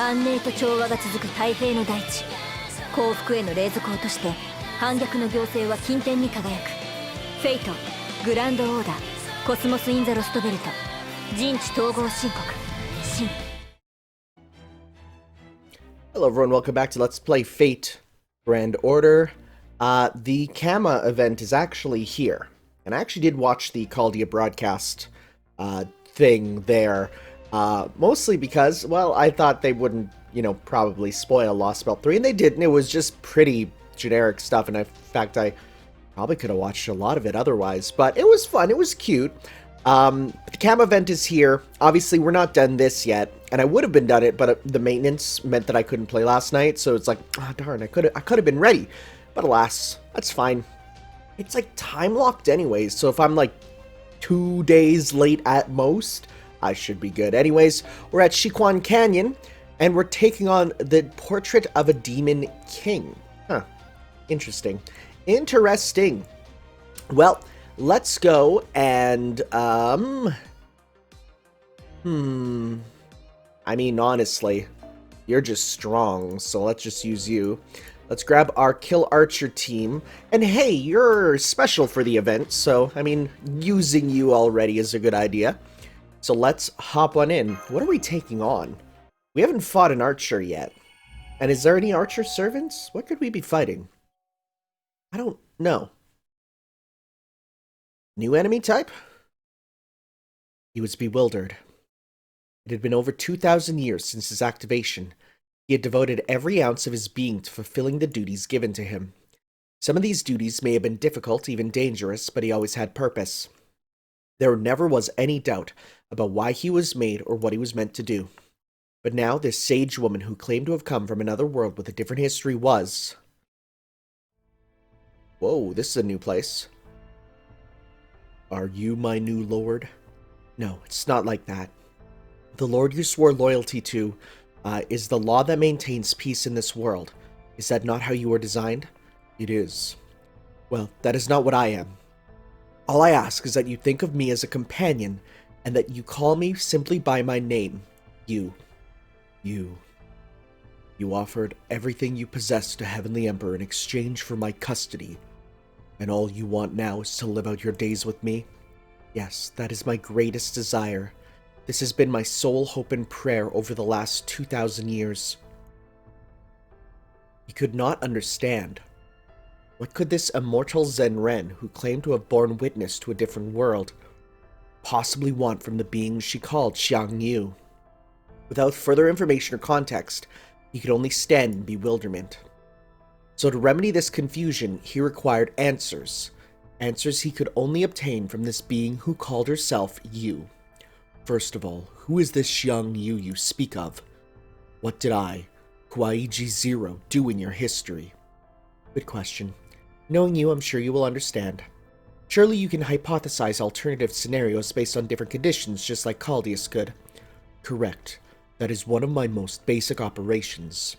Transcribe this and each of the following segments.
安寧と調和が続く太平の大地。幸福への冷蔵庫として反逆の行政は近天に輝く。フェイト、グランドオーダー、コスモス・イン・ザ・ロストベルト、人知統合申告、シン。 Hello everyone, welcome back to Let's Play Fate Grand Order. The Kama event is actually here. And I actually did watch the Caldia broadcast thing there. Mostly because, well, I thought they wouldn't, probably spoil Lostbelt 3. And they didn't. It was just pretty generic stuff. And in fact, I probably could have watched a lot of it otherwise. But it was fun. It was cute. The Kama event is here. Obviously, we're not done this yet. And I would have been done it, but the maintenance meant that I couldn't play last night. So it's like, oh, darn, I could have been ready. But alas, that's fine. It's like time locked anyways. So if I'm like 2 days late at most, I should be good. Anyways, we're at Syclowave Canyon, and we're taking on the Portrait of a Demon King. Huh. Interesting. Interesting. Well, let's go and, I mean, honestly, you're just strong, so let's just use you. Let's grab our Kill Archer team. And hey, you're special for the event, so, I mean, using you already is a good idea. So let's hop on in. What are we taking on? We haven't fought an archer yet. And is there any archer servants? What could we be fighting? I don't know. New enemy type? He was bewildered. It had been over 2,000 years since his activation. He had devoted every ounce of his being to fulfilling the duties given to him. Some of these duties may have been difficult, even dangerous, but he always had purpose. There never was any doubt about why he was made or what he was meant to do. But now this sage woman who claimed to have come from another world with a different history was... Whoa, this is a new place. Are you my new lord? No, it's not like that. The lord you swore loyalty to is the law that maintains peace in this world. Is that not how you were designed? It is. Well, that is not what I am. All I ask is that you think of me as a companion, and that you call me simply by my name. You. You. You offered everything you possessed to Heavenly Emperor in exchange for my custody. And all you want now is to live out your days with me? Yes, that is my greatest desire. This has been my sole hope and prayer over the last 2,000 years. He could not understand. What could this immortal Zen-Ren, who claimed to have borne witness to a different world, possibly want from the being she called Xiang Yu? Without further information or context, he could only stand in bewilderment. So to remedy this confusion, he required answers. Answers he could only obtain from this being who called herself Yu. First of all, who is this Xiang Yu you speak of? What did I, Kuaiji Zero, do in your history? Good question. Knowing you, I'm sure you will understand. Surely you can hypothesize alternative scenarios based on different conditions, just like Caldius could. Correct. That is one of my most basic operations.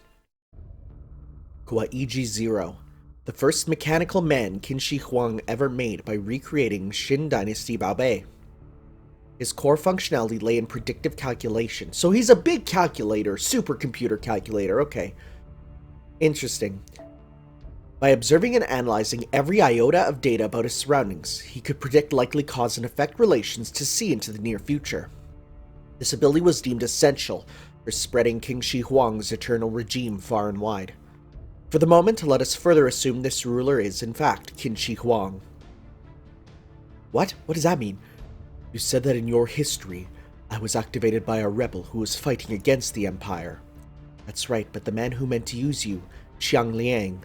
Kuaiji Zero, the first mechanical man Qin Shi Huang ever made by recreating Qin Dynasty Baobei. His core functionality lay in predictive calculation. So he's a big calculator, supercomputer calculator, okay. Interesting. By observing and analyzing every iota of data about his surroundings, he could predict likely cause and effect relations to see into the near future. This ability was deemed essential for spreading King Shi Huang's eternal regime far and wide. For the moment, let us further assume this ruler is, in fact, Qin Shi Huang. What? What does that mean? You said that in your history, I was activated by a rebel who was fighting against the Empire. That's right, but the man who meant to use you, Xiang Liang,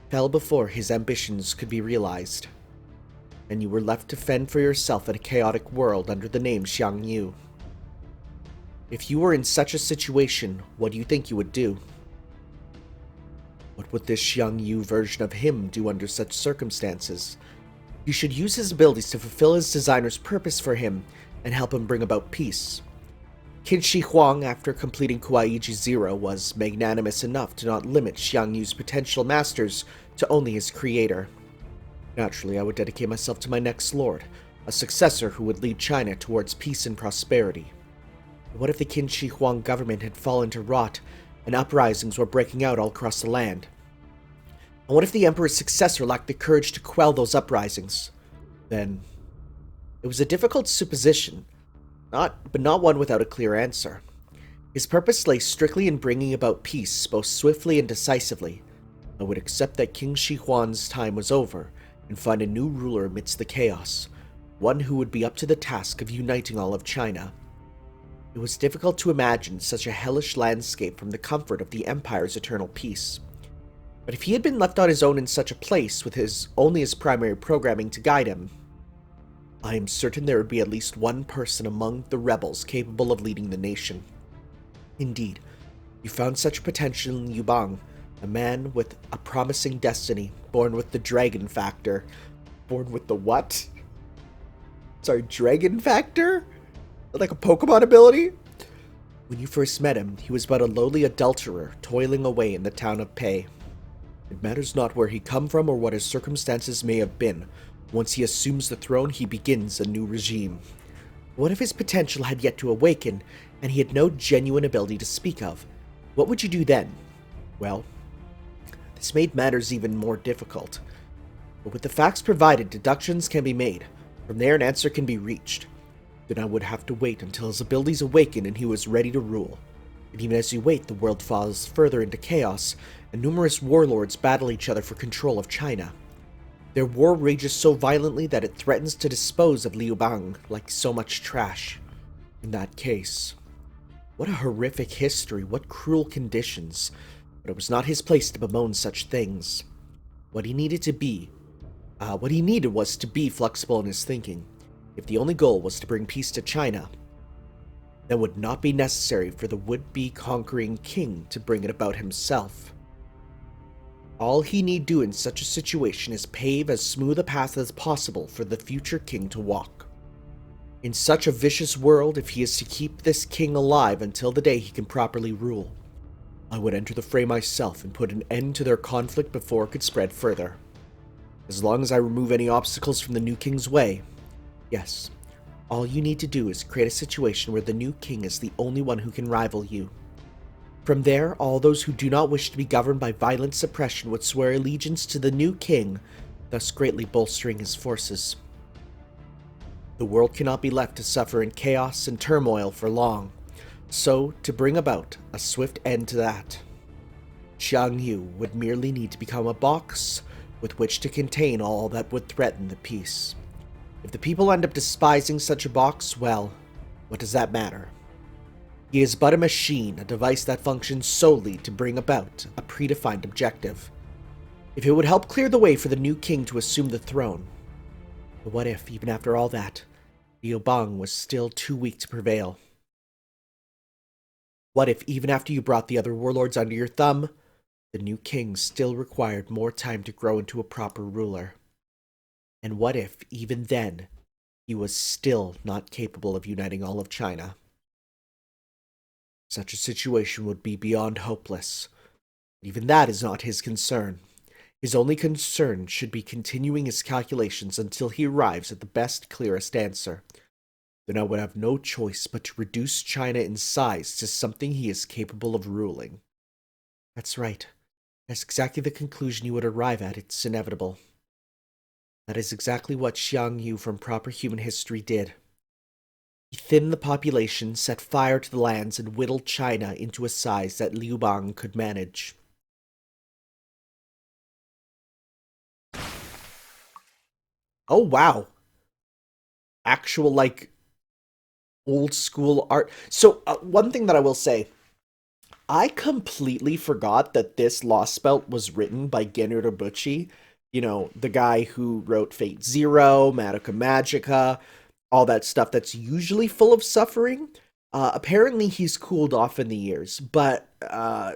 fell before his ambitions could be realized. And you were left to fend for yourself in a chaotic world under the name Xiang Yu. If you were in such a situation, what do you think you would do? What would this Xiang Yu version of him do under such circumstances? You should use his abilities to fulfill his designer's purpose for him and help him bring about peace. Qin Shi Huang, after completing Kuaiji Zero, was magnanimous enough to not limit Xiang Yu's potential masters to only his creator. Naturally, I would dedicate myself to my next lord, a successor who would lead China towards peace and prosperity. What if the Qin Shi Huang government had fallen to rot and uprisings were breaking out all across the land? And what if the Emperor's successor lacked the courage to quell those uprisings? Then, it was a difficult supposition, but not one without a clear answer. His purpose lay strictly in bringing about peace, both swiftly and decisively. I would accept that King Shi Huang's time was over, and find a new ruler amidst the chaos, one who would be up to the task of uniting all of China. It was difficult to imagine such a hellish landscape from the comfort of the Empire's eternal peace. But if he had been left on his own in such a place, with only his primary programming to guide him, I am certain there would be at least one person among the rebels capable of leading the nation. Indeed, you found such potential in Huwang, a man with a promising destiny, born with the dragon factor. Born with the what? Sorry, dragon factor? Like a Pokemon ability? When you first met him, he was but a lowly adulterer, toiling away in the town of Pei. It matters not where he come from or what his circumstances may have been. Once he assumes the throne, he begins a new regime. What if his potential had yet to awaken, and he had no genuine ability to speak of? What would you do then? Well, this made matters even more difficult. But with the facts provided, deductions can be made. From there, an answer can be reached. Then I would have to wait until his abilities awaken and he was ready to rule. And even as you wait, the world falls further into chaos, and numerous warlords battle each other for control of China. Their war rages so violently that it threatens to dispose of Liu Bang like so much trash. In that case, what a horrific history, what cruel conditions. But it was not his place to bemoan such things. What he needed was to be flexible in his thinking. If the only goal was to bring peace to China, then it would not be necessary for the would-be conquering king to bring it about himself. All he need do in such a situation is pave as smooth a path as possible for the future king to walk. In such a vicious world, if he is to keep this king alive until the day he can properly rule, I would enter the fray myself and put an end to their conflict before it could spread further. As long as I remove any obstacles from the new king's way, yes, all you need to do is create a situation where the new king is the only one who can rival you. From there, all those who do not wish to be governed by violent suppression would swear allegiance to the new king, thus greatly bolstering his forces. The world cannot be left to suffer in chaos and turmoil for long, so to bring about a swift end to that, Xiang Yu would merely need to become a box with which to contain all that would threaten the peace. If the people end up despising such a box, well, what does that matter? He is but a machine, a device that functions solely to bring about a predefined objective. If it would help clear the way for the new king to assume the throne. But what if, even after all that, Liu Bang was still too weak to prevail? What if, even after you brought the other warlords under your thumb, the new king still required more time to grow into a proper ruler? And what if, even then, he was still not capable of uniting all of China? Such a situation would be beyond hopeless. Even that is not his concern. His only concern should be continuing his calculations until he arrives at the best, clearest answer. Then I would have no choice but to reduce China in size to something he is capable of ruling. That's right. That's exactly the conclusion you would arrive at. It's inevitable. That is exactly what Xiang Yu from Proper Human History did. He thinned the population, set fire to the lands, and whittled China into a size that Liu Bang could manage. Oh, wow. Actual, old school art. So, one thing that I will say, I completely forgot that this Lostbelt was written by Genro Buchi. You know, the guy who wrote Fate Zero, Madoka Magica, all that stuff that's usually full of suffering. Apparently he's cooled off in the years, but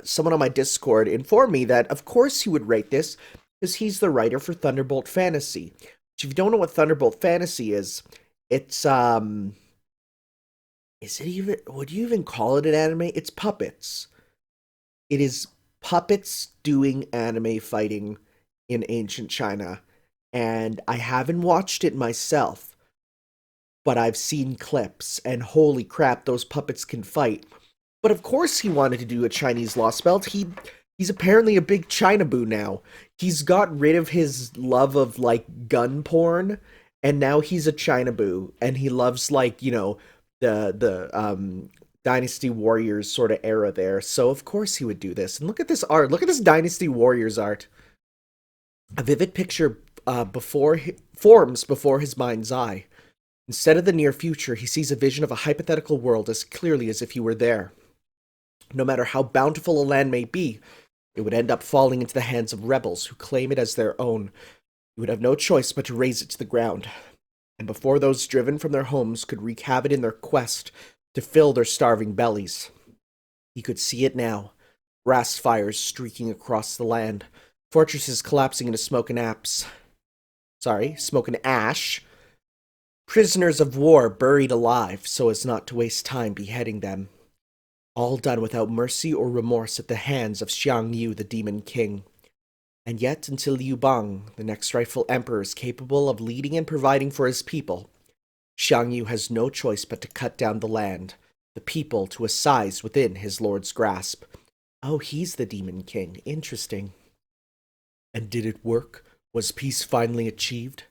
someone on my Discord informed me that of course he would rate this because he's the writer for Thunderbolt Fantasy. Which, if you don't know what Thunderbolt Fantasy is it even, would you even call it an anime? It's puppets. It is puppets doing anime fighting in ancient China, and I haven't watched it myself. but I've seen clips, and holy crap, those puppets can fight. But of course he wanted to do a Chinese Lostbelt. He's apparently a big Chinaboo now. He's got rid of his love of, like, gun porn, and now he's a Chinaboo, and he loves, like, you know, the Dynasty Warriors sort of era there. So of course he would do this. And look at this art. Look at this Dynasty Warriors art. A vivid picture forms before his mind's eye. Instead of the near future, he sees a vision of a hypothetical world as clearly as if he were there. No matter how bountiful a land may be, it would end up falling into the hands of rebels who claim it as their own. You would have no choice but to raze it to the ground. And before those driven from their homes could wreak havoc in their quest to fill their starving bellies. He could see it now. Grass fires streaking across the land. Fortresses collapsing into smoke and ash. Prisoners of war buried alive so as not to waste time beheading them. All done without mercy or remorse at the hands of Xiang Yu, the Demon King. And yet, until Liu Bang, the next rightful emperor, is capable of leading and providing for his people, Xiang Yu has no choice but to cut down the land, the people, to a size within his lord's grasp. Oh, he's the Demon King. Interesting. And did it work? Was peace finally achieved?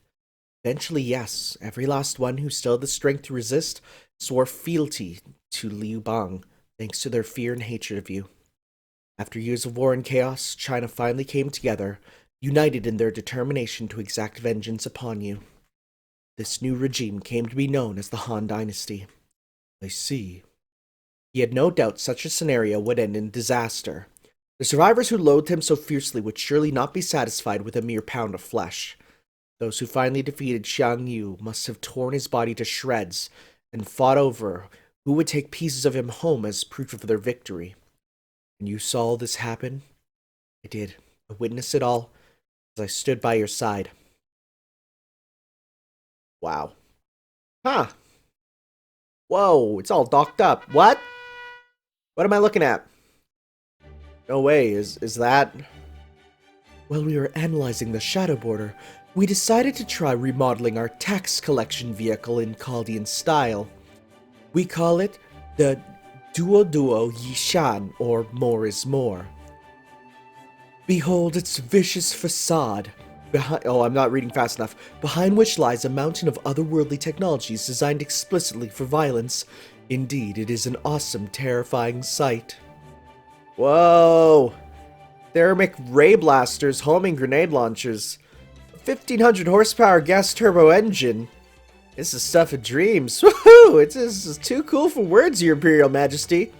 Eventually, yes. Every last one who still had the strength to resist swore fealty to Liu Bang, thanks to their fear and hatred of you. After years of war and chaos, China finally came together, united in their determination to exact vengeance upon you. This new regime came to be known as the Han Dynasty. I see. He had no doubt such a scenario would end in disaster. The survivors who loathed him so fiercely would surely not be satisfied with a mere pound of flesh. Those who finally defeated Xiang Yu must have torn his body to shreds and fought over who would take pieces of him home as proof of their victory. And you saw all this happen? I did. I witnessed it all as I stood by your side. Wow. Huh. Whoa, it's all docked up. What? What am I looking at? No way, is that... While we were analyzing the shadow border, we decided to try remodeling our tax collection vehicle in Chaldean style. We call it the Duo Yishan, or More is More. Behold its vicious facade, I'm not reading fast enough, behind which lies a mountain of otherworldly technologies designed explicitly for violence. Indeed, it is an awesome, terrifying sight. Whoa! Thermic ray blasters, homing grenade launchers, 1500 horsepower gas turbo engine. This is stuff of dreams. Woohoo! This is too cool for words, Your Imperial Majesty.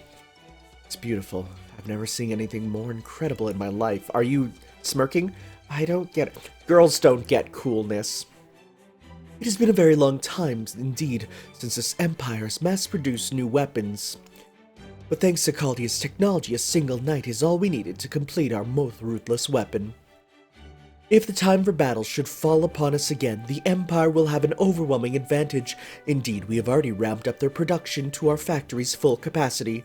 It's beautiful. I've never seen anything more incredible in my life. Are you smirking? I don't get it. Girls don't get coolness. It has been a very long time, indeed, since this empire has mass-produced new weapons. But thanks to Chaldea's technology, a single night is all we needed to complete our most ruthless weapon. If the time for battle should fall upon us again, the Empire will have an overwhelming advantage. Indeed, we have already ramped up their production to our factory's full capacity.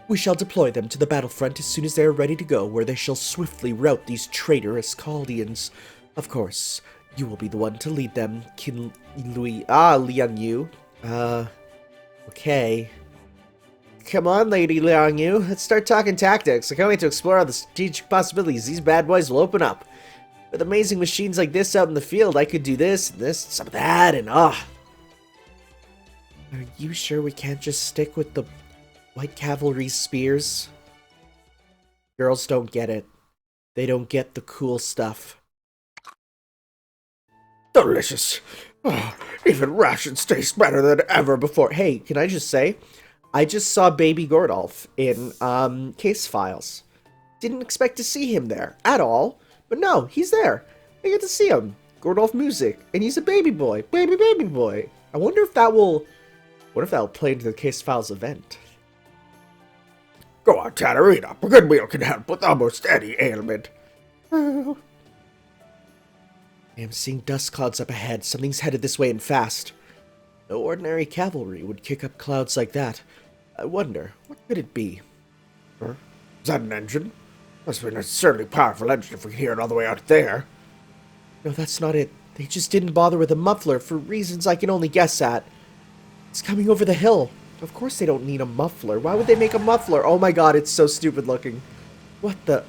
We shall deploy them to the battlefront as soon as they are ready to go, where they shall swiftly rout these traitorous Chaldeans. Of course, you will be the one to lead them, Liang Yu. Okay. Come on, Lady Liang Yu, let's start talking tactics. I can't wait to explore all the strategic possibilities these bad boys will open up. With amazing machines like this out in the field, I could do this, and this, some of that, and Are you sure we can't just stick with the White Cavalry's spears? Girls don't get it. They don't get the cool stuff. Delicious. Oh, even rations taste better than ever before. Hey, can I just say, I just saw Baby Gordolf in Case Files. Didn't expect to see him there at all. But no, he's there. I get to see him. Gordolf music. And he's a baby boy. Baby boy. I wonder if that will... What if that will play into the Case Files event? Go on, Katarina. A good meal can help with almost any ailment. I am seeing dust clouds up ahead. Something's headed this way and fast. No ordinary cavalry would kick up clouds like that. I wonder, what could it be? Huh? Is that an engine? Must be an absurdly powerful engine if we can hear it all the way out there. No, that's not it. They just didn't bother with a muffler for reasons I can only guess at. It's coming over the hill. Of course they don't need a muffler. Why would they make a muffler? Oh my god, it's so stupid looking. What the...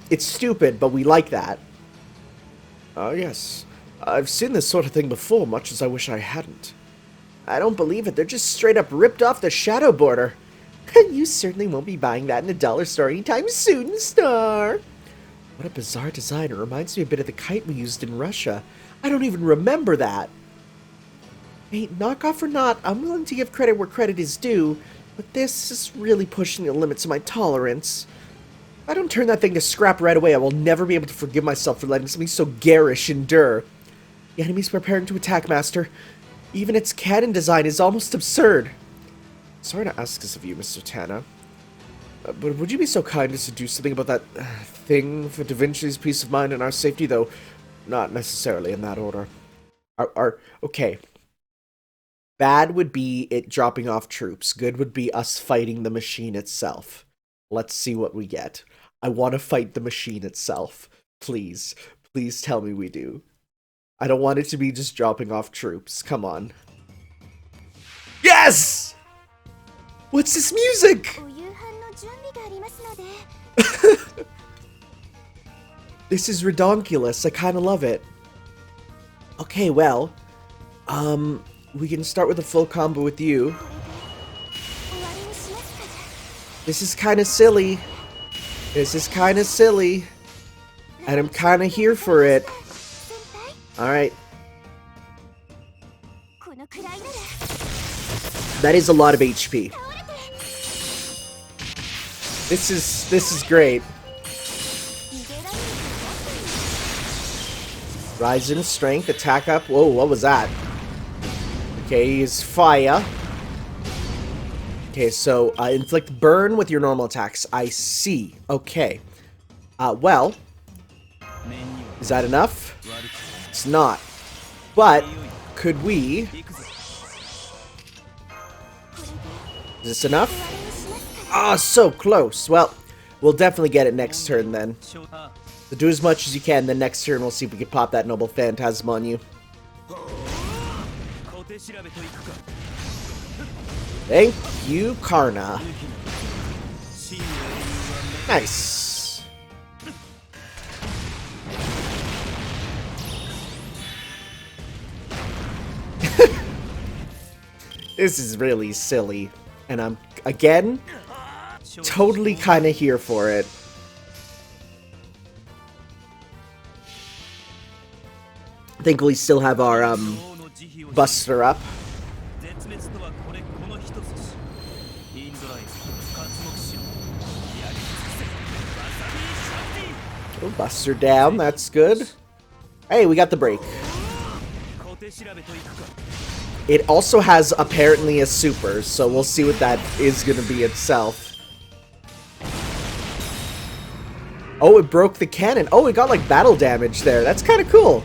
It's stupid, but we like that. Yes. I've seen this sort of thing before, much as I wish I hadn't. I don't believe it. They're just straight up ripped off the shadow border. You certainly won't be buying that in a dollar store anytime soon, Star. What a bizarre design. It reminds me a bit of the kite we used in Russia. I don't even remember that. Hey, knockoff or not, I'm willing to give credit where credit is due, but this is really pushing the limits of my tolerance. If I don't turn that thing to scrap right away, I will never be able to forgive myself for letting something so garish endure. The enemy's preparing to attack, Master. Even its cannon design is almost absurd. Sorry to ask this of you, Mr. Tana. But would you be so kind as to do something about that thing for Da Vinci's peace of mind and our safety, though not necessarily in that order? Okay. Bad would be it dropping off troops. Good would be us fighting the machine itself. Let's see what we get. I want to fight the machine itself. Please. Please tell me we do. I don't want it to be just dropping off troops. Come on. Yes! What's this music? This is redonkulous. I kind of love it. Okay, well, we can start with a full combo with you. This is kind of silly. This is kind of silly. And I'm kind of here for it. Alright. That is a lot of HP. This is great. Rise in strength, attack up. Whoa, what was that? Okay, he's fire. Okay, so inflict burn with your normal attacks. I see. Okay. Well, is that enough? It's not. But could we? Is this enough? Ah, so close. Well, we'll definitely get it next turn then. So do as much as you can, then next turn we'll see if we can pop that Noble Phantasm on you. Thank you, Karna. Nice. This is really silly. And I'm, again, totally kind of here for it. I think we still have our, Buster up. Oh, Buster down, that's good. Hey, we got the break. It also has apparently a super, so we'll see what that is going to be itself. Oh, it broke the cannon. Oh, it got like battle damage there. That's kind of cool.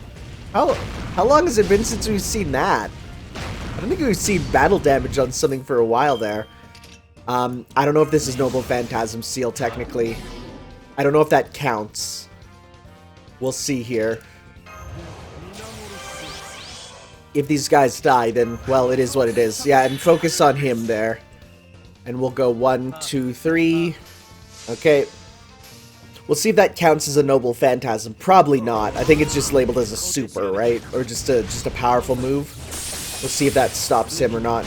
How long has it been since we've seen that? I don't think we've seen battle damage on something for a while there. I don't know if this is Noble Phantasm Seal technically. I don't know if that counts. We'll see here. If these guys die, then, well, it is what it is. Yeah, and focus on him there. And we'll go 1, 2, 3. Okay. We'll see if that counts as a Noble Phantasm. Probably not. I think it's just labeled as a super, right? Or just a powerful move. We'll see if that stops him or not.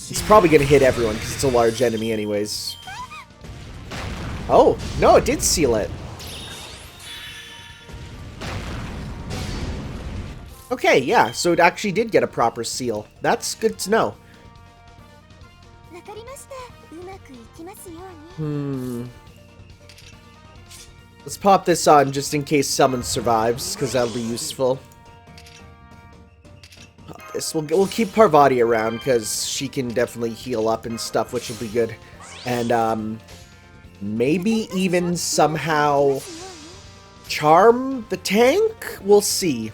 It's probably going to hit everyone because it's a large enemy anyways. Oh, no, it did seal it. Okay, yeah, so it actually did get a proper seal. That's good to know. Let's pop this on just in case someone survives, because that'll be useful. Pop this. We'll keep Parvati around, because she can definitely heal up and stuff, which will be good. And, maybe even somehow charm the tank? We'll see.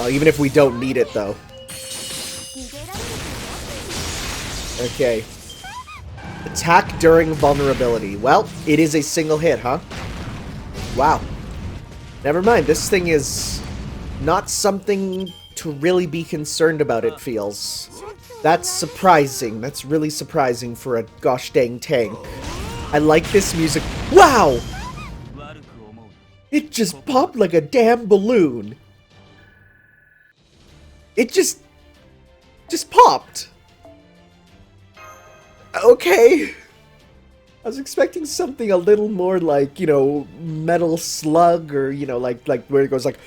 Even if we don't need it, though. Okay. Attack during vulnerability. Well, it is a single hit, huh? Wow. Never mind, this thing is not something to really be concerned about, it feels. That's surprising. That's really surprising for a gosh dang tank. I like this music. Wow! It just popped like a damn balloon. It just popped. Okay. I was expecting something a little more like, you know, Metal Slug, or, you know, like where it goes like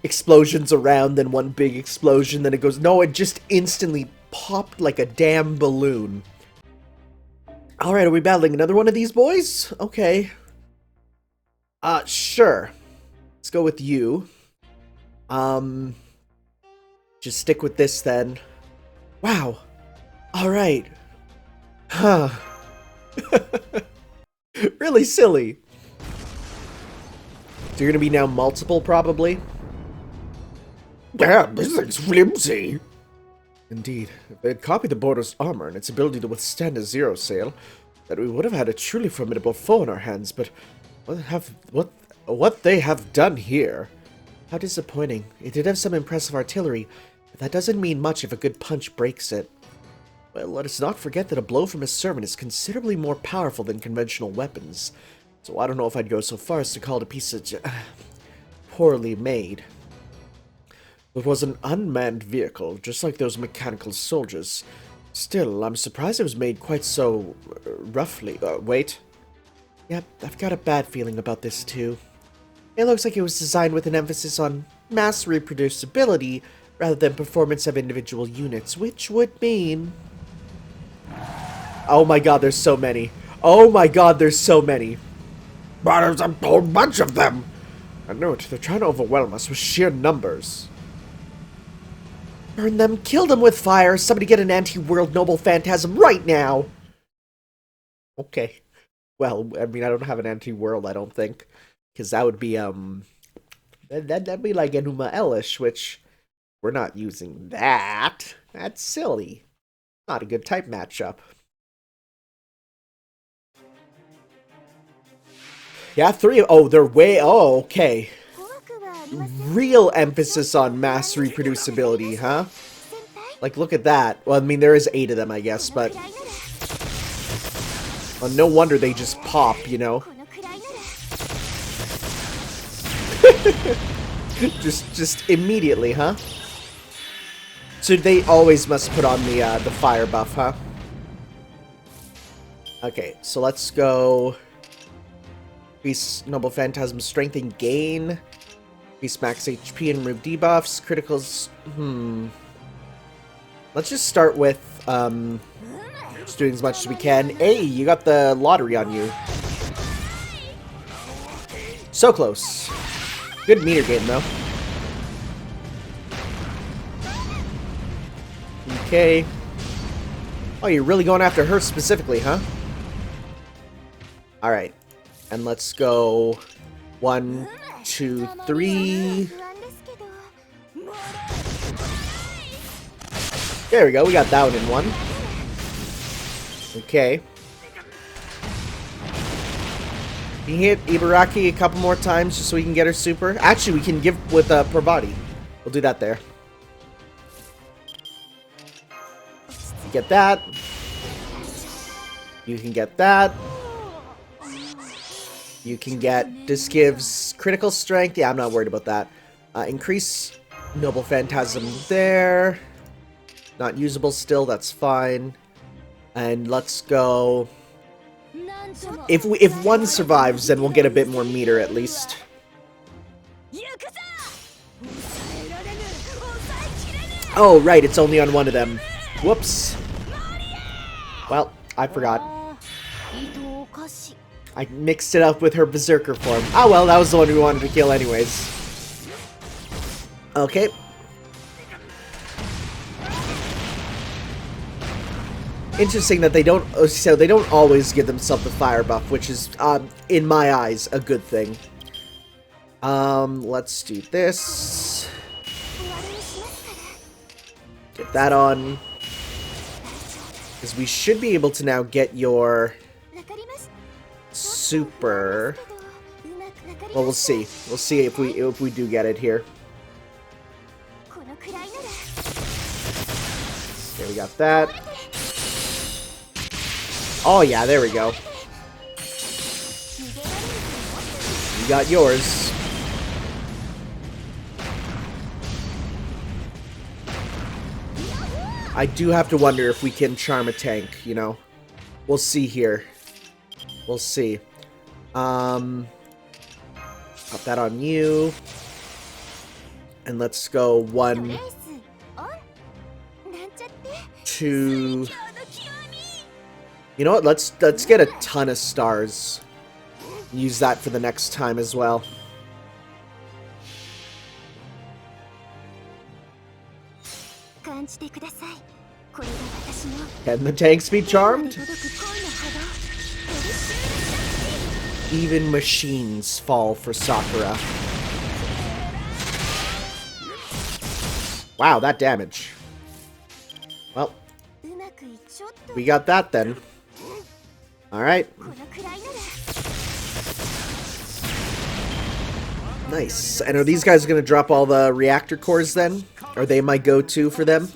explosions around, then one big explosion, then it goes. No, it just instantly popped like a damn balloon. Alright, are we battling another one of these boys? Okay. Sure. Let's go with you. Just stick with this then. Wow. Alright. Huh. Really silly. So you're gonna be now multiple, probably? Damn, this thing's flimsy. Indeed. If they had copied the border's armor and its ability to withstand a zero sail, then we would have had a truly formidable foe in our hands, but what they have done here? How disappointing. It did have some impressive artillery, but that doesn't mean much if a good punch breaks it. Well, let us not forget that a blow from a servant is considerably more powerful than conventional weapons, so I don't know if I'd go so far as to call it a piece of poorly made. It was an unmanned vehicle, just like those mechanical soldiers. Still, I'm surprised it was made quite so roughly. Wait. Yep, I've got a bad feeling about this too. It looks like it was designed with an emphasis on mass reproducibility rather than performance of individual units, which would mean... Oh my god, there's so many. Oh my god, there's so many. But there's a whole bunch of them. I know it. They're trying to overwhelm us with sheer numbers. Burn them. Kill them with fire. Somebody get an anti-world noble phantasm right now. Okay. Well, I mean, I don't have an anti-world, I don't think. Because that would be, that'd be like Enuma Elish, which we're not using that. That's silly. Not a good type matchup. Yeah, 3. Oh, they're way... Oh, okay. Real emphasis on mass reproducibility, huh? Like, look at that. Well, I mean, there is 8 of them, I guess, but... Well, no wonder they just pop, you know? just immediately, huh? So they always must put on the fire buff, huh? Okay, so let's go... Increase Noble Phantasm strength and gain. Increase max HP and remove debuffs. Criticals... Let's just start with, just doing as much as we can. Hey, you got the lottery on you. So close. Good meter game, though. Okay. Oh, you're really going after her specifically, huh? Alright. And let's go 1, 2, 3. There we go, we got that one in one. Okay. Can you hit Ibaraki a couple more times just so we can get her super? Actually, we can give with per body. We'll do that there. You get that. You can get that. You can get... This gives critical strength. Yeah, I'm not worried about that. Increase Noble Phantasm there. Not usable still, that's fine. And let's go... If one survives, then we'll get a bit more meter at least. Oh, right, it's only on one of them. Whoops. Well, I forgot. I mixed it up with her Berserker form. Ah, well, that was the one we wanted to kill anyways. Okay. Interesting that they don't, so they don't always give themselves the fire buff, which is, in my eyes, a good thing. Let's do this. Get that on. Because we should be able to now get your super. Well, we'll see. We'll see if we do get it here. Okay, we got that. Oh yeah, there we go. You got yours. I do have to wonder if we can charm a tank, you know. We'll see here. We'll see. Pop that on you. And let's go 1, 2. You know what? Let's get a ton of stars. Use that for the next time as well. Can the tanks be charmed? Even machines fall for Sakura. Wow, that damage. Well, we got that then. Alright. Nice. And are these guys going to drop all the reactor cores then? Are they my go-to for them?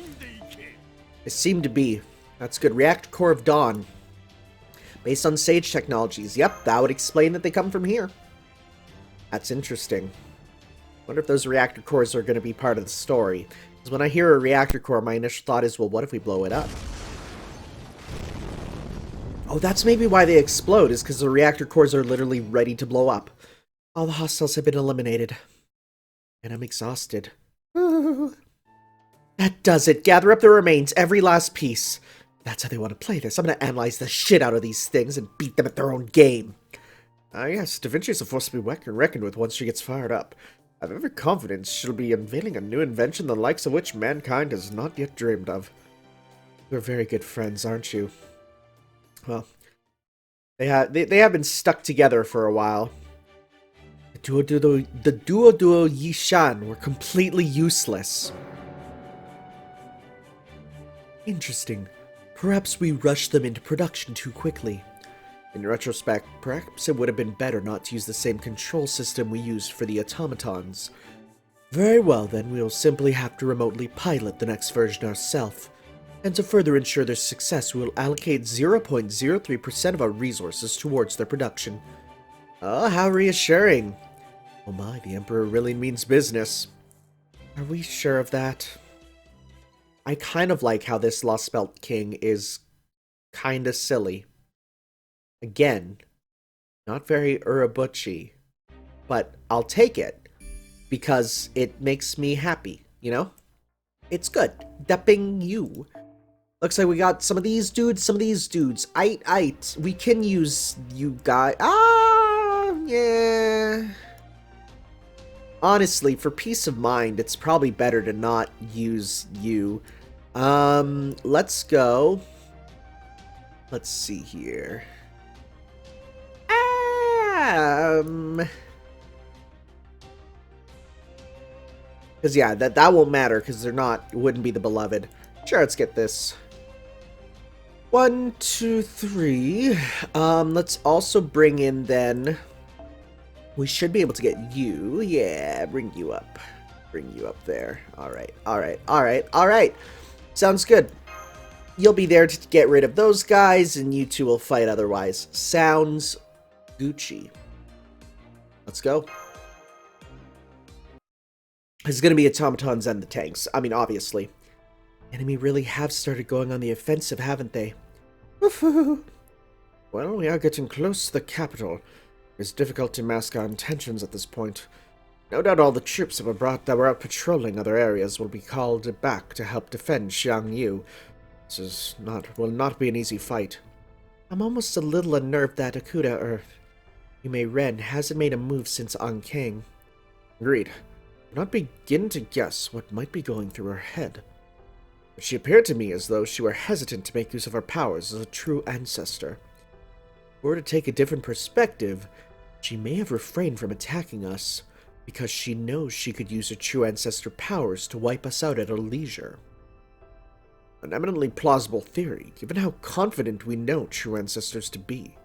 They seem to be. That's good. Reactor Core of Dawn. Based on Sage technologies. Yep, that would explain that they come from here. That's interesting. Wonder if those reactor cores are going to be part of the story. Because when I hear a reactor core, my initial thought is, well, what if we blow it up? Oh, that's maybe why they explode, is because the reactor cores are literally ready to blow up. All the hostiles have been eliminated. And I'm exhausted. That does it. Gather up the remains, every last piece. That's how they want to play this. I'm going to analyze the shit out of these things and beat them at their own game. Yes, Da Vinci is a force to be reckoned with once she gets fired up. I have every confidence she'll be unveiling a new invention the likes of which mankind has not yet dreamed of. You're very good friends, aren't you? Well, they have been stuck together for a while. The Duo Yishan were completely useless. Interesting. Perhaps we rushed them into production too quickly. In retrospect, perhaps it would have been better not to use the same control system we used for the automatons. Very well then, we'll simply have to remotely pilot the next version ourselves. And to further ensure their success, we will allocate 0.03% of our resources towards their production. Oh, how reassuring. Oh my, the Emperor really means business. Are we sure of that? I kind of like how this Lostbelt King is kinda silly. Again, not very Urobuchi, but I'll take it because it makes me happy, you know? It's good. Depping you. Looks like we got some of these dudes, some of these dudes. Aight. We can use you guys. Yeah. Honestly, for peace of mind, it's probably better to not use you. Let's go. Let's see here. Because yeah, that won't matter because they're not, wouldn't be the beloved. Sure, let's get this. 1, 2, 3. Let's also bring in then. We should be able to get you. Yeah, bring you up. Bring you up there. Alright. Sounds good. You'll be there to get rid of those guys, and you two will fight otherwise. Sounds Gucci. Let's go. It's going to be automatons and the tanks. I mean, obviously. Enemy really have started going on the offensive, haven't they? Well, we are getting close to the capital. It's difficult to mask our intentions at this point. No doubt all the troops that were out patrolling other areas will be called back to help defend Xiangyu. Will not be an easy fight. I'm almost a little unnerved that Akuda, or Yume Ren, hasn't made a move since Ankang. Agreed. I do not begin to guess what might be going through her head. But she appeared to me as though she were hesitant to make use of her powers as a true ancestor. If we were to take a different perspective, she may have refrained from attacking us because she knows she could use her true ancestor powers to wipe us out at her leisure. An eminently plausible theory, given how confident we know true ancestors to be.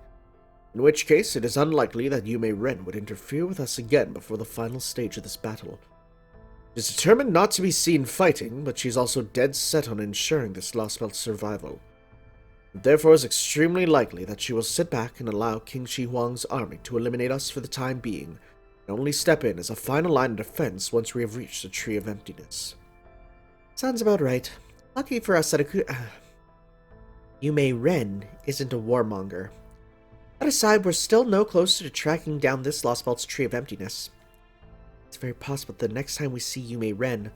In which case, it is unlikely that Yume Ren would interfere with us again before the final stage of this battle. She is determined not to be seen fighting, but she's also dead set on ensuring this Lostbelt's survival. It therefore is extremely likely that she will sit back and allow King Shi Huang's army to eliminate us for the time being, and only step in as a final line of defense once we have reached the Tree of Emptiness. Sounds about right. Lucky for us that Yume Ren isn't a warmonger. That aside, we're still no closer to tracking down this Lostbelt's Tree of Emptiness. It's very possible that the next time we see Yume Ren will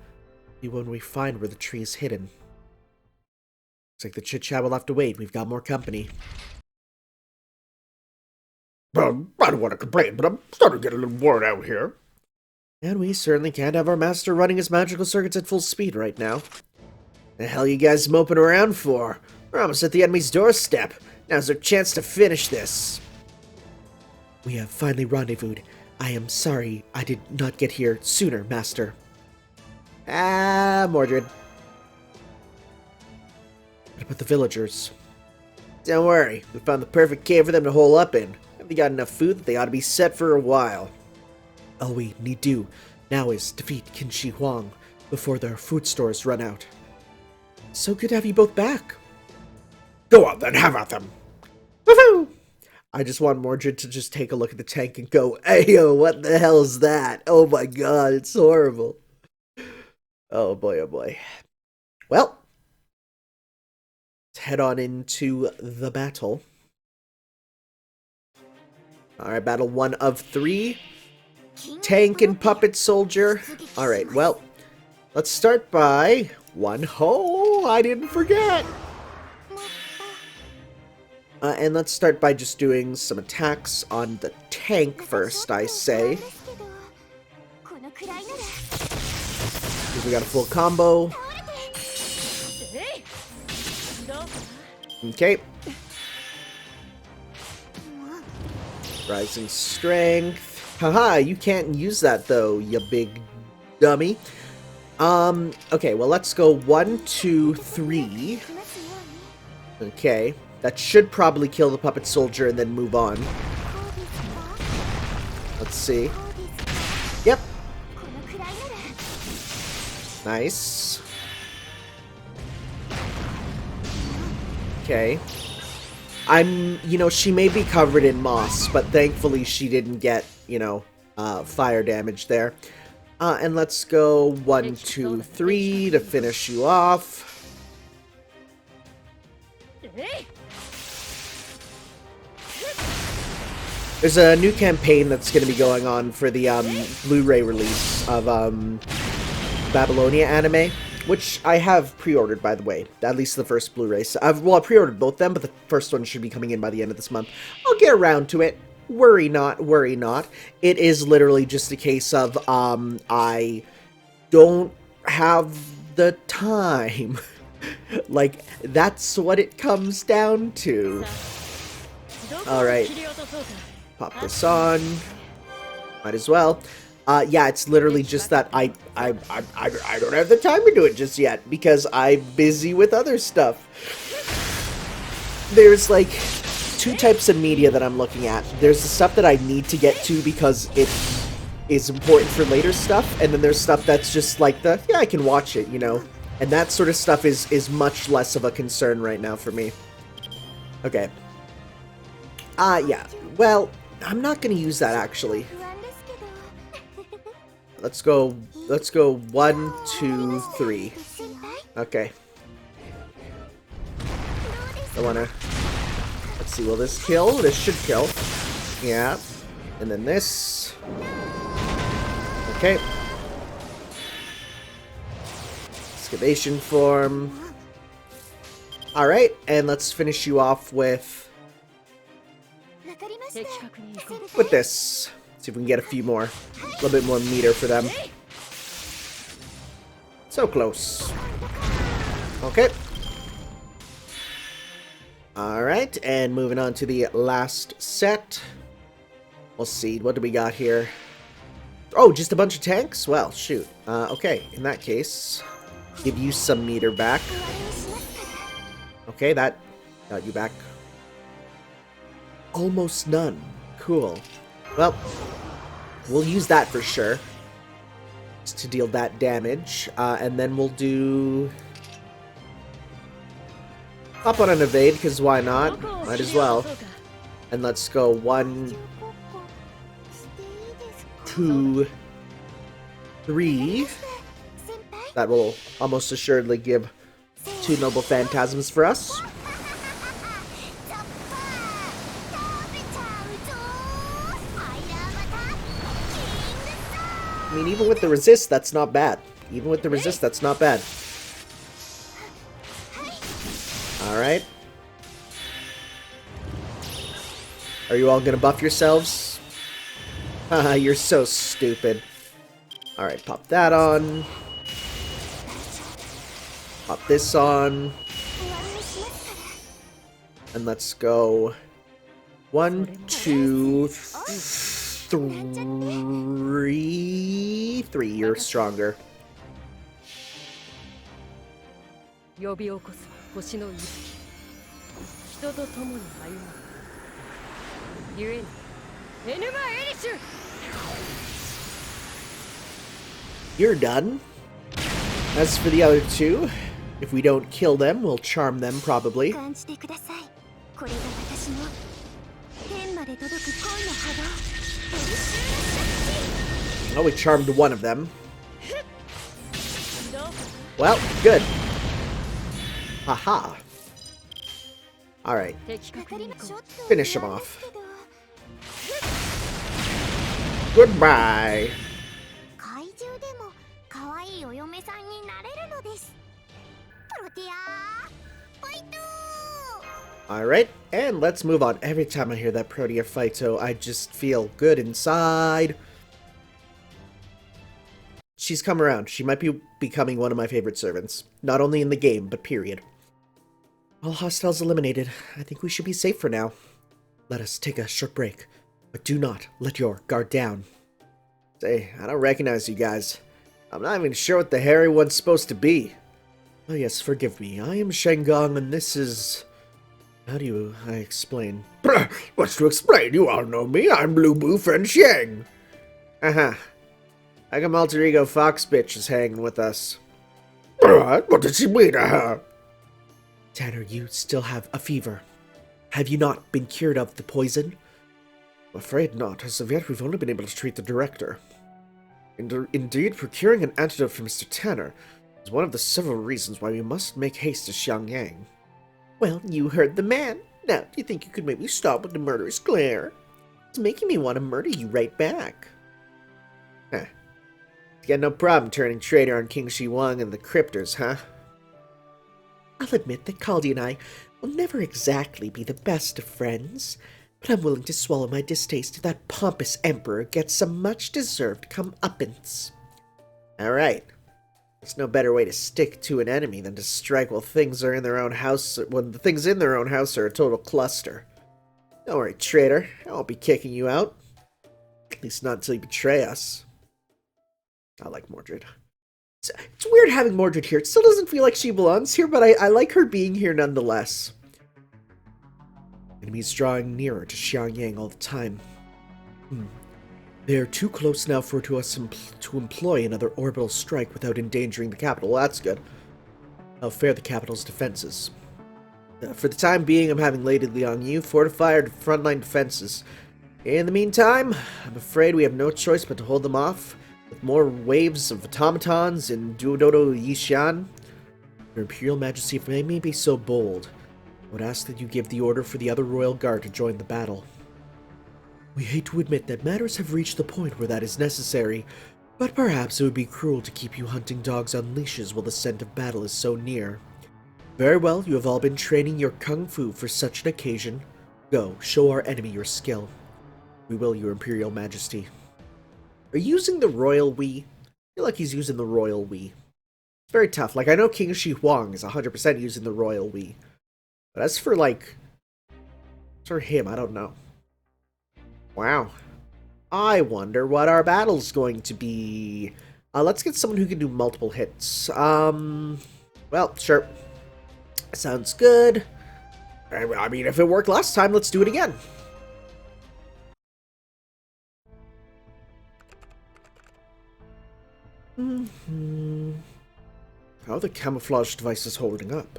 be when we find where the tree is hidden. Looks like the chit-chat will have to wait. We've got more company. I don't want to complain, but I'm starting to get a little worn out here. And we certainly can't have our master running his magical circuits at full speed right now. The hell you guys moping around for? We're almost at the enemy's doorstep. Now's our chance to finish this. We have finally rendezvoused. I am sorry I did not get here sooner, Master. Mordred. What about the villagers? Don't worry, we found the perfect cave for them to hole up in. And we got enough food that they ought to be set for a while. All we need do now is defeat Qin Shi Huang before their food stores run out. So good to have you both back. Go on then, have at them. Woohoo! I just want Mordred to just take a look at the tank and go, Ayo, what the hell is that? Oh my god, it's horrible. Oh boy, oh boy. Well, let's head on into the battle. Alright, battle 1 of 3. Tank and puppet soldier. Alright, well, let's start by one. Oh, I didn't forget. And let's start by just doing some attacks on the tank first, I say. Because we got a full combo. Okay. Rising strength. Haha, you can't use that though, you big dummy. Okay, well let's go 1, 2, 3. Okay. That should probably kill the puppet soldier and then move on. Let's see. Yep. Nice. Okay. She may be covered in moss, but thankfully she didn't get, fire damage there. And let's go 1, 2, 3 to finish you off. There's a new campaign that's going to be going on for the Blu-ray release of Babylonia anime, which I have pre-ordered, by the way. At least the first Blu-ray. So I pre-ordered both them, but the first one should be coming in by the end of this month. I'll get around to it. Worry not, worry not. It is literally just a case of I don't have the time. Like, that's what it comes down to. Alright. Pop this on. Might as well. Yeah, it's literally just that I don't have the time to do it just yet because I'm busy with other stuff. There's like 2 types of media that I'm looking at. There's the stuff that I need to get to because it is important for later stuff, and then there's stuff that's just like I can watch it, And that sort of stuff is much less of a concern right now for me. Okay. Yeah. Well, I'm not gonna use that actually. Let's go 1, 2, 3. Okay. I wanna... Let's see, will this kill? This should kill. Yeah. And then this. Okay. Excavation form. Alright, and let's finish you off with this. See if we can get a few more. A little bit more meter for them. So close. Okay. Alright, and moving on to the last set. We'll see. What do we got here? Oh, just a bunch of tanks? Well, shoot. Okay, in that case, give you some meter back. Okay, that got you back. Almost none. Cool. Well, we'll use that for sure. Just to deal that damage. And then we'll do... Hop on an evade, because why not? Might as well. And let's go 1, 2, 3. That will almost assuredly give 2 noble phantasms for us. I mean, even with the resist, that's not bad. Even with the resist, that's not bad. Alright. Are you all gonna buff yourselves? Haha, you're so stupid. Alright, pop that on. Pop this on. And let's go 1, 2, 3. 3, you're stronger. 呼び起こす星の息吹人と共に歩むゆえにエヌマ・エリシュ You're done. As for the other 2, if we don't kill them, we'll charm them probably. Oh, we charmed one of them. Well, good. Haha. Alright. Finish him off. Goodbye. Alright, and let's move on. Every time I hear that Protea Phyto, I just feel good inside. She's come around. She might be becoming one of my favorite servants. Not only in the game, but period. All hostiles eliminated. I think we should be safe for now. Let us take a short break, but do not let your guard down. Say, I don't recognize you guys. I'm not even sure what the hairy one's supposed to be. Oh yes, forgive me. I am Shenggong, and this is... How do I explain? What's to explain? You all know me. I'm Blue Boo Friend Sheng. Aha. Like a alter ego fox bitch is hanging with us. What did she mean to her? Tanner, you still have a fever. Have you not been cured of the poison? I'm afraid not. As of yet, we've only been able to treat the director. Indeed, procuring an antidote for Mr. Tanner is one of the several reasons why we must make haste to Xiangyang. Well, you heard the man. Now, do you think you could maybe stop with the murderous glare? It's making me want to murder you right back. Huh. You got no problem turning traitor on King Huwang and the Cryptors, huh? I'll admit that Caldi and I will never exactly be the best of friends, but I'm willing to swallow my distaste if that pompous emperor gets some much-deserved comeuppance. Alright. There's no better way to stick to an enemy than to strike while things are in their own house, when the things in their own house are a total cluster. Don't worry, traitor. I won't be kicking you out. At least not until you betray us. I like Mordred. It's weird having Mordred here. It still doesn't feel like she belongs here, but I like her being here nonetheless. Enemies drawing nearer to Xiangyang all the time. They are too close now for us to employ another orbital strike without endangering the capital. Well, that's good. How fare the capital's defenses? For the time being, I'm having Lady Liangyu fortify our frontline defenses. In the meantime, I'm afraid we have no choice but to hold them off with more waves of automatons in Duododo Yishan. Your Imperial Majesty, if I may be so bold, I would ask that you give the order for the other Royal Guard to join the battle. We hate to admit that matters have reached the point where that is necessary, but perhaps it would be cruel to keep you hunting dogs on leashes while the scent of battle is so near. Very well, you have all been training your kung fu for such an occasion. Go, show our enemy your skill. We will, your Imperial Majesty. Are you using the Royal We? I feel like he's using the Royal We. It's very tough. Like, I know King Huwang is 100% using the Royal We. But as for, like... for him, I don't know. Wow. I wonder what our battle's going to be. Let's get someone who can do multiple hits. Well, sure. Sounds good. I mean, if it worked last time, let's do it again. How are the camouflage devices holding up?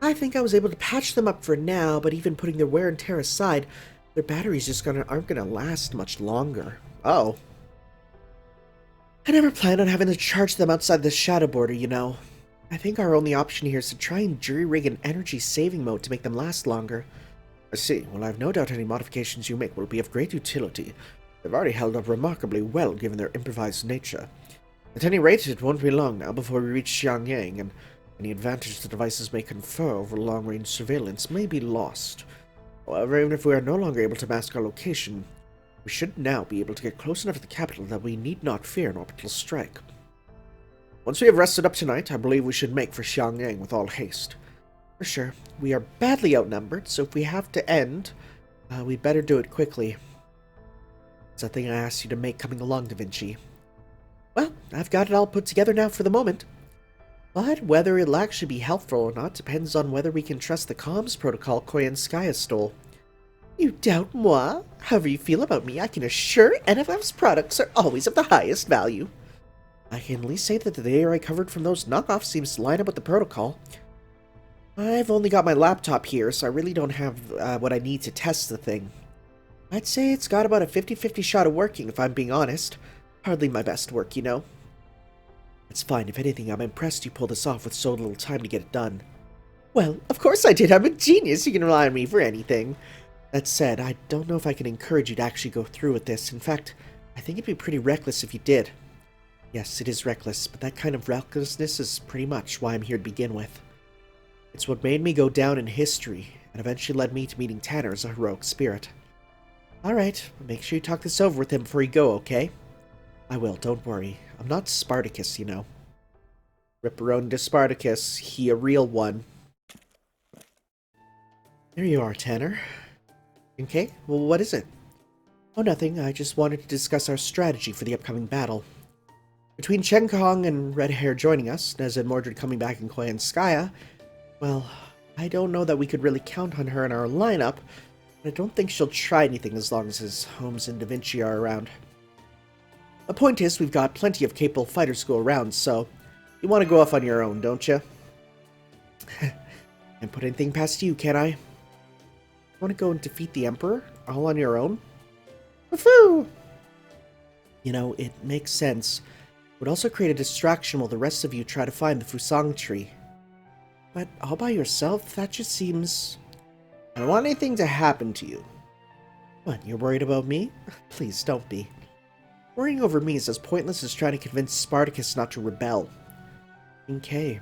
I think I was able to patch them up for now, but even putting their wear and tear aside, their batteries just aren't gonna last much longer. Oh. I never planned on having to charge them outside the shadow border, you know. I think our only option here is to try and jury-rig an energy-saving mode to make them last longer. I see. Well, I have no doubt any modifications you make will be of great utility. They've already held up remarkably well given their improvised nature. At any rate, it won't be long now before we reach Xiangyang, and any advantage the devices may confer over long-range surveillance may be lost. However, even if we are no longer able to mask our location, we should now be able to get close enough to the capital that we need not fear an orbital strike. Once we have rested up tonight, I believe we should make for Xiangyang with all haste. For sure, we are badly outnumbered, so if we have to end, we'd better do it quickly. It's that thing I asked you to make coming along, Da Vinci. Well, I've got it all put together now for the moment. But whether it'll actually be helpful or not depends on whether we can trust the comms protocol Koyanskaya stole. You doubt moi? However you feel about me, I can assure NFF's products are always of the highest value. I can at least say that the data I covered from those knockoffs seems to line up with the protocol. I've only got my laptop here, so I really don't have what I need to test the thing. I'd say it's got about a 50-50 shot of working, if I'm being honest. Hardly my best work, you know. It's fine. If anything, I'm impressed you pulled this off with so little time to get it done. Well, of course I did. I'm a genius. You can rely on me for anything. That said, I don't know if I can encourage you to actually go through with this. In fact, I think it'd be pretty reckless if you did. Yes, it is reckless, but that kind of recklessness is pretty much why I'm here to begin with. It's what made me go down in history, and eventually led me to meeting Tanner as a heroic spirit. Alright, make sure you talk this over with him before you go, okay? I will, don't worry. I'm not Spartacus, you know. Ripperoni to Spartacus, he a real one. There you are, Tanner. Okay, well, what is it? Oh, nothing. I just wanted to discuss our strategy for the upcoming battle. Between Chen Kong and Red Hair joining us, Nez and Mordred coming back in Koyanskaya, well, I don't know that we could really count on her in our lineup, but I don't think she'll try anything as long as his Holmes and Da Vinci are around. The point is, we've got plenty of capable fighters to go around, so you want to go off on your own, don't you? Can't put anything past you, can I? Want to go and defeat the Emperor, all on your own? Woohoo! You know, it makes sense. It would also create a distraction while the rest of you try to find the Fusang tree. But all by yourself, that just seems... I don't want anything to happen to you. What, you're worried about me? Please, don't be. Worrying over me is as pointless as trying to convince Spartacus not to rebel. Okay.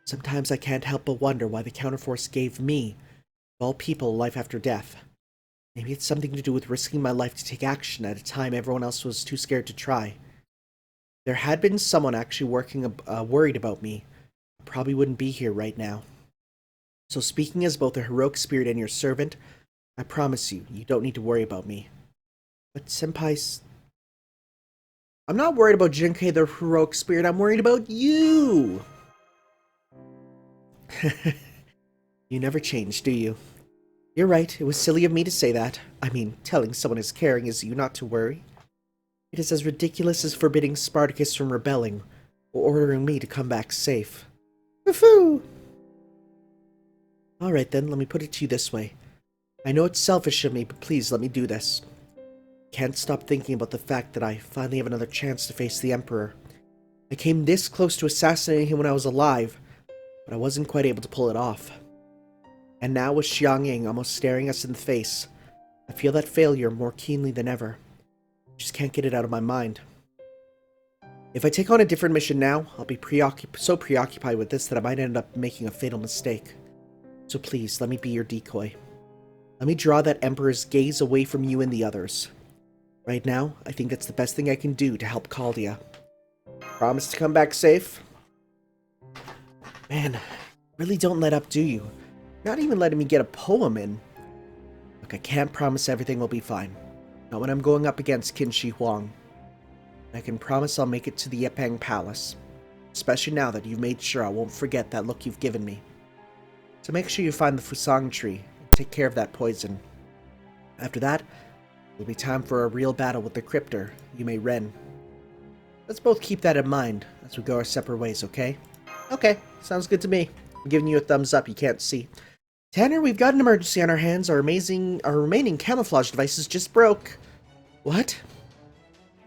Sometimes I can't help but wonder why the Counterforce gave me, of all people, life after death. Maybe it's something to do with risking my life to take action at a time everyone else was too scared to try. If there had been someone actually worried about me, I probably wouldn't be here right now. So speaking as both a heroic spirit and your servant, I promise you, you don't need to worry about me. But Senpai's... I'm not worried about Jinkei the heroic spirit, I'm worried about you! You never change, do you? You're right, it was silly of me to say that. I mean, telling someone as caring as you not to worry. It is as ridiculous as forbidding Spartacus from rebelling, or ordering me to come back safe. Woohoo! Alright then, let me put it to you this way. I know it's selfish of me, but please let me do this. Can't stop thinking about the fact that I finally have another chance to face the Emperor. I came this close to assassinating him when I was alive, but I wasn't quite able to pull it off. And now with Xiangyang almost staring us in the face, I feel that failure more keenly than ever. I just can't get it out of my mind. If I take on a different mission now, I'll be so preoccupied with this that I might end up making a fatal mistake. So please, let me be your decoy. Let me draw that Emperor's gaze away from you and the others. Right now, I think that's the best thing I can do to help Caldia. Promise to come back safe? Man, really don't let up, do you? Not even letting me get a poem in. Look, I can't promise everything will be fine. Not when I'm going up against Qin Shi Huang. I can promise I'll make it to the Yepang Palace. especially now that you've made sure I won't forget that look you've given me. So make sure you find the Fusang tree and take care of that poison. After that, it'll be time for a real battle with the Cryptor, Yume Ren. Let's both keep that in mind as we go our separate ways, okay? Okay, sounds good to me. I'm giving you a thumbs up, you can't see. Tanner, we've got an emergency on our hands. Our remaining camouflage devices just broke. What?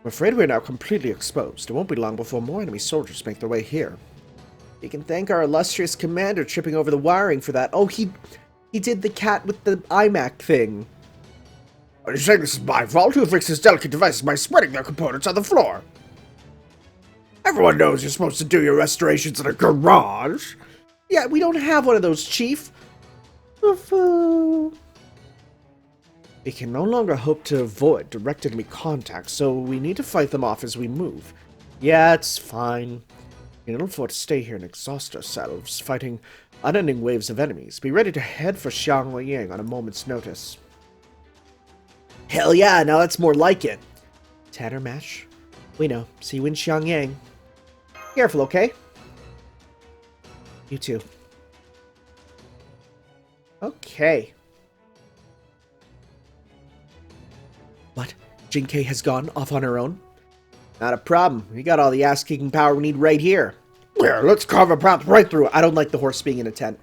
I'm afraid we're now completely exposed. It won't be long before more enemy soldiers make their way here. We can thank our illustrious commander tripping over the wiring for that. Oh, he did the cat with the iMac thing. Are you saying this is my fault? Who fixed this delicate device by spreading their components on the floor? Everyone knows you're supposed to do your restorations in a garage. Yeah, we don't have one of those, Chief. We can no longer hope to avoid direct enemy contact, so we need to fight them off as we move. Yeah, it's fine. We can afford to stay here and exhaust ourselves, fighting unending waves of enemies. Be ready to head for Xiangyang on a moment's notice. Hell yeah, now that's more like it. Tanner Mash, we know. See you in Xiangyang. Careful, okay? You too. Okay. What? Jinkei has gone off on her own? Not a problem. We got all the ass-kicking power we need right here. Here, let's carve a path right through it. I don't like the horse being in a tent.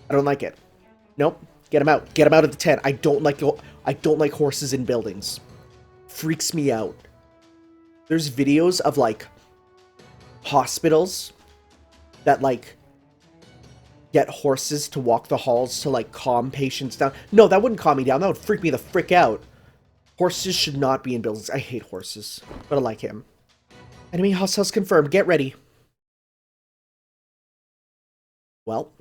I don't like it. Nope. Get him out. Get him out of the tent. I don't like horses in buildings. Freaks me out. There's videos of, like, hospitals that, like, get horses to walk the halls to, like, calm patients down. No, that wouldn't calm me down. That would freak me the frick out. Horses should not be in buildings. I hate horses, but I like him. Enemy hostiles confirmed. Get ready. Well,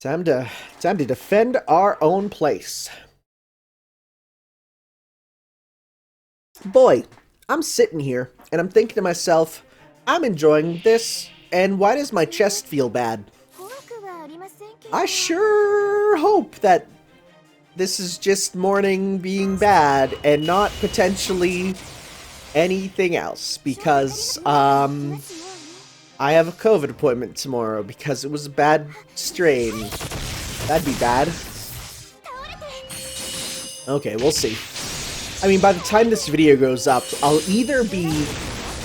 time to defend our own place. Boy, I'm sitting here and I'm thinking to myself, I'm enjoying this, and why does my chest feel bad? I sure hope that this is just morning being bad and not potentially anything else, because I have a COVID appointment tomorrow because it was a bad strain. That'd be bad. Okay, we'll see. I mean, by the time this video goes up, I'll either be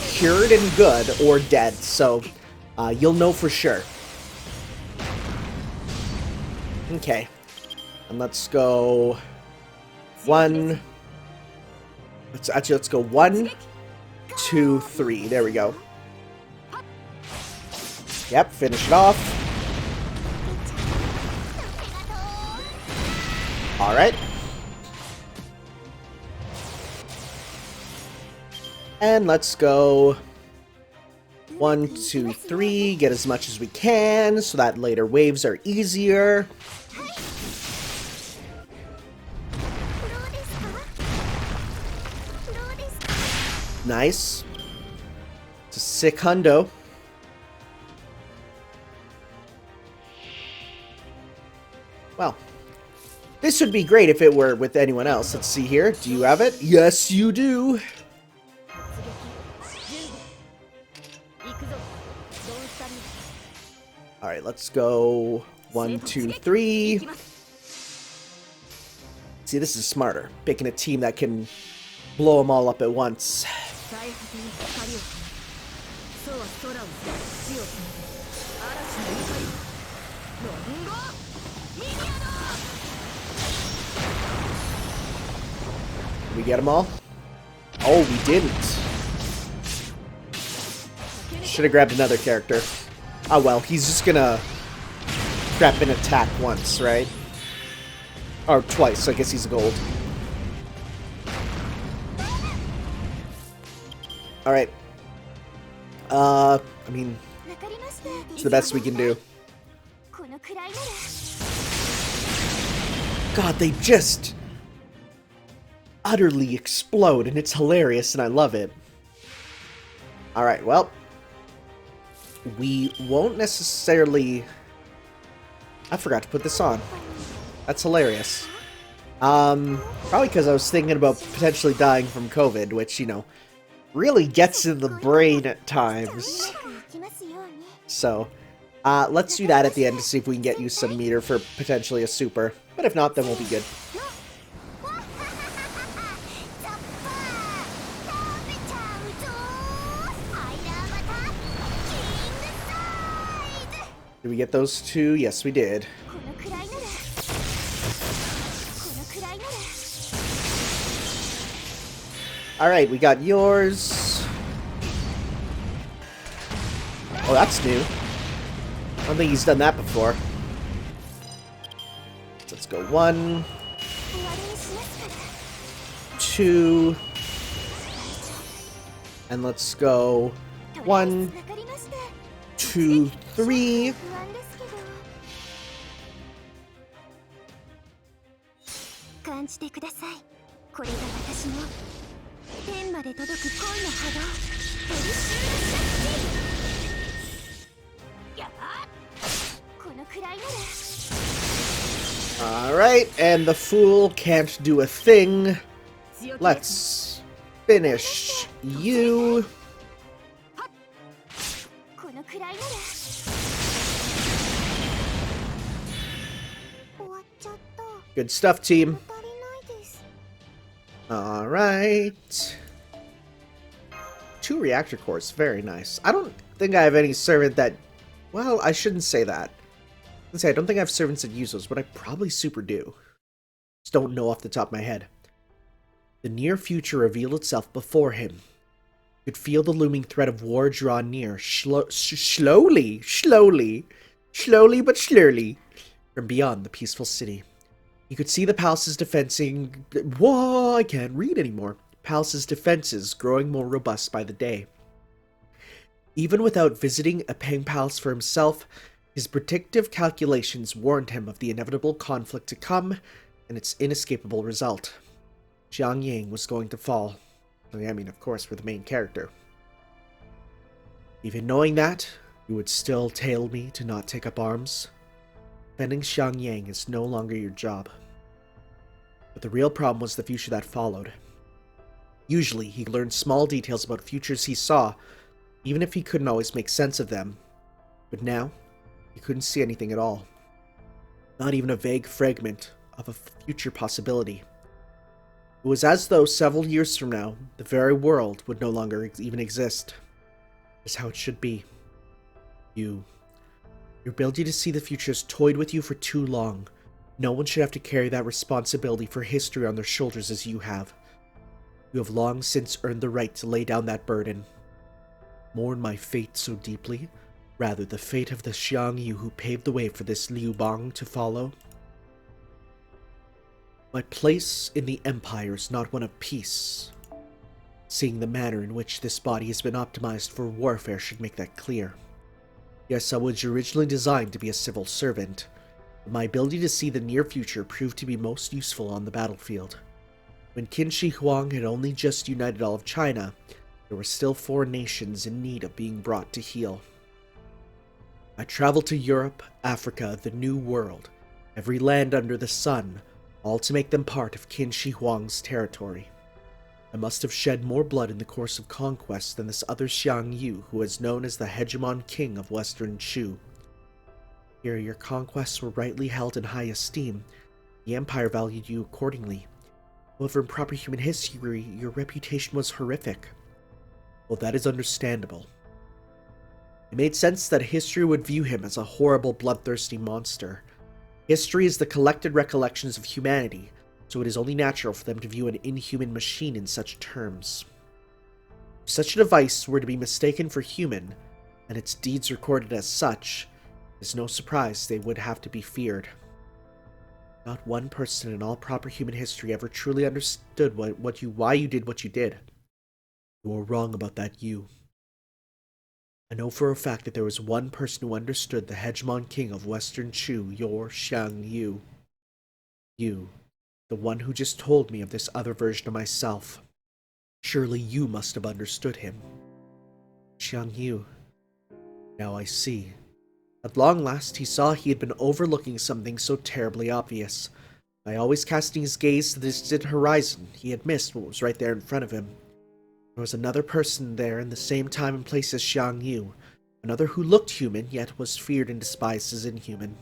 cured and good or dead, so you'll know for sure. Okay. And let's go... Let's go 1, 2, 3. There we go. Yep, finish it off. Alright. And let's go 1, 2, 3. Get as much as we can so that later waves are easier. Nice. It's a sick hundo. Well, this would be great if it were with anyone else. Let's see here. Do you have it? Yes, you do. Alright, let's go 1, 2, 3. See, this is smarter. Picking a team that can blow them all up at once. Did we get them all? Oh, we didn't. Should have grabbed another character. Oh well, he's just gonna crap and attack once, right? Or twice, I guess he's a gold. Alright. I mean, it's the best we can do. God, they just utterly explode, and it's hilarious, and I love it. Alright, well, we won't necessarily... I forgot to put this on. That's hilarious. Probably because I was thinking about potentially dying from COVID, which, you know, really gets in the brain at times. So, let's do that at the end to see if we can get you some meter for potentially a super. But if not, then we'll be good. Did we get those two? Yes, we did. Alright, we got yours. Oh, that's new. I don't think he's done that before. Let's go 1, 2, and let's go 1, 2, 3. Alright, and the fool can't do a thing. Let's finish you. Good stuff, team. Alright. 2 reactor cores, very nice. I don't think I have any servant that... Well, I shouldn't say that. I don't think I have servants that use those, but I probably super do. Just don't know off the top of my head. The near future revealed itself before him. He could feel the looming threat of war draw near, slowly but surely, from beyond the peaceful city. He could see the palace's defending... Whoa, I can't read anymore. Palace's defenses growing more robust by the day. Even without visiting a Peng Palace for himself, his predictive calculations warned him of the inevitable conflict to come and its inescapable result. Xiangyang was going to fall. I mean, of course, for the main character. Even knowing that, you would still tell me to not take up arms. Defending Xiangyang is no longer your job. But the real problem was the future that followed. Usually, he learned small details about futures he saw, even if he couldn't always make sense of them. But now, he couldn't see anything at all. Not even a vague fragment of a future possibility. It was as though several years from now, the very world would no longer even exist. That's how it should be. Your ability to see the future has toyed with you for too long. No one should have to carry that responsibility for history on their shoulders as you have. You have long since earned the right to lay down that burden. Mourn my fate so deeply, rather the fate of the Xiangyu who paved the way for this Liu Bang to follow. My place in the Empire is not one of peace. Seeing the manner in which this body has been optimized for warfare should make that clear. Yes, I was originally designed to be a civil servant, but my ability to see the near future proved to be most useful on the battlefield. When Qin Shi Huang had only just united all of China, there were still 4 nations in need of being brought to heel. I traveled to Europe, Africa, the New World, every land under the sun, all to make them part of Qin Shi Huang's territory. I must have shed more blood in the course of conquest than this other Xiangyu who was known as the hegemon king of Western Shu. Here your conquests were rightly held in high esteem. The Empire valued you accordingly. However, in proper human history, your reputation was horrific. Well, that is understandable. It made sense that history would view him as a horrible, bloodthirsty monster. History is the collected recollections of humanity, so it is only natural for them to view an inhuman machine in such terms. If such a device were to be mistaken for human, and its deeds recorded as such, it is no surprise they would have to be feared. Not one person in all proper human history ever truly understood why you did what you did. You were wrong about that, you. I know for a fact that there was one person who understood the hegemon king of Western Shu, your Xiangyu. You, the one who just told me of this other version of myself. Surely you must have understood him. Xiangyu. Now I see. At long last he saw he had been overlooking something so terribly obvious. By always casting his gaze to the distant horizon, he had missed what was right there in front of him. There was another person there in the same time and place as Xiang Yu, another who looked human, yet was feared and despised as inhuman.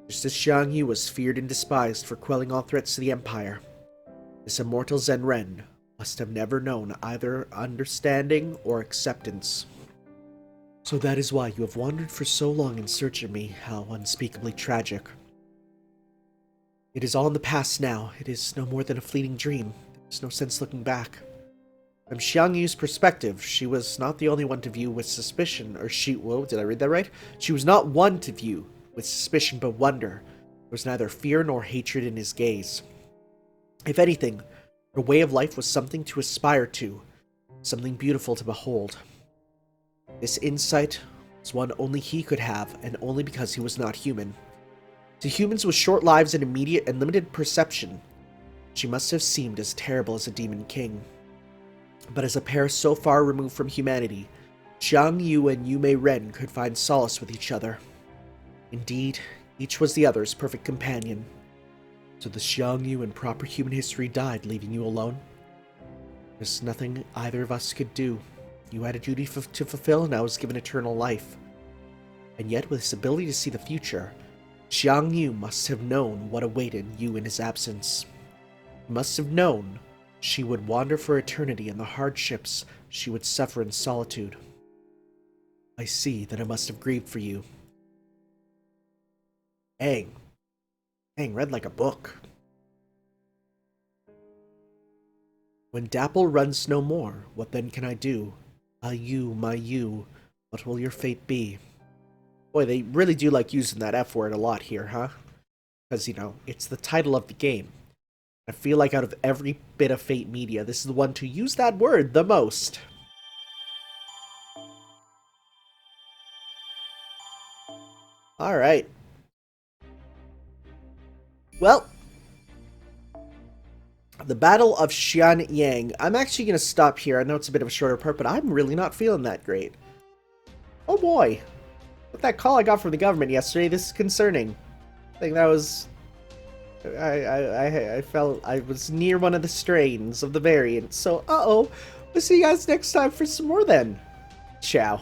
Just as Xiang Yu was feared and despised for quelling all threats to the Empire, this immortal Zenren must have never known either understanding or acceptance. So that is why you have wandered for so long in search of me. How unspeakably tragic. It is all in the past now. It is no more than a fleeting dream. There's no sense looking back. From Xiang Yu's perspective, she was not the only one to view with suspicion, whoa, did I read that right? She was not one to view with suspicion but wonder. There was neither fear nor hatred in his gaze. If anything, her way of life was something to aspire to, something beautiful to behold. This insight was one only he could have, and only because he was not human. To humans with short lives and immediate and limited perception, she must have seemed as terrible as a demon king. But as a pair so far removed from humanity, Xiang Yu and Yume Ren could find solace with each other. Indeed, each was the other's perfect companion. So the Xiang Yu in proper human history died, leaving you alone? There's nothing either of us could do. You had a duty to fulfill, and I was given eternal life. And yet, with his ability to see the future, Xiang Yu must have known what awaited you in his absence. He must have known she would wander for eternity and the hardships she would suffer in solitude. I see that I must have grieved for you. Dang, read like a book. When Dapple runs no more, what then can I do? Ah, you, my you, what will your fate be? Boy, they really do like using that F word a lot here, huh? Because, you know, it's the title of the game. I feel like out of every bit of Fate media, this is the one to use that word the most. Alright. Well, the Battle of Xianyang. I'm actually going to stop here. I know it's a bit of a shorter part, but I'm really not feeling that great. Oh boy. With that call I got from the government yesterday, this is concerning. I think that was... I felt I was near one of the strains of the variant. So, we'll see you guys next time for some more then. Ciao.